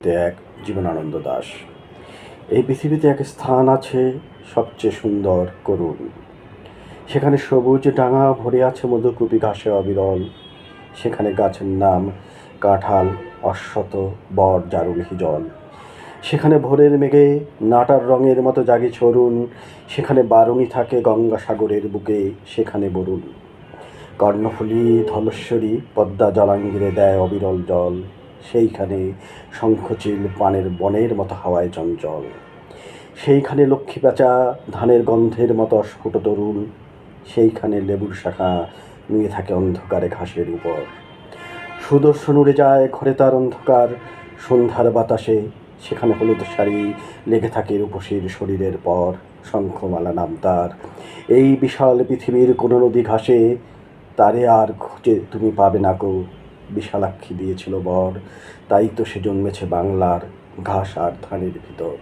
এক জীবনানন্দ দাশ। এই পৃথিবীতে এক স্থান আছে সবচেয়ে সুন্দর করুণ, সেখানে সবুজ ডাঙা ভরে আছে মধুকুপি ঘাসে অবিরল। সেখানে গাছের নাম কাঁঠাল, অশ্বত, বট, জারুল, হিজল। সেখানে ভোরের মেঘে নাটার রঙের মতো জাগে চরুণ। সেখানে বারুণী থাকে গঙ্গাসাগরের বুকে, সেখানে বরুণ কর্ণফুলী ধলেশ্বরী পদ্মা জলাঙ্গিরে দেয় অবিরল জল। সেইখানে শঙ্খচিল পানের বনের মতো হাওয়ায় চঞ্চল। সেইখানে লক্ষ্মী পেঁচা ধানের গন্ধের মতো অস্ফুট তরুণ। সেইখানে লেবুর শাখা নুয়ে থাকে অন্ধকারে ঘাসের উপর। সুদর্শন উড়ে যায় ঘরে তার অন্ধকার সন্ধ্যার বাতাসে। সেখানে হলুদ শাড়ি লেগে থাকে রূপসীর শরীরের পর। শঙ্খমালা নাম তার। এই বিশাল পৃথিবীর কোনো নদী ঘাসে তারে আর খুঁজে তুমি পাবে না কো। বিশালাক্ষী দিয়েছিল বর, তাই তো সে জন্মেছে বাংলার ঘাস আর ধানের ভিতর।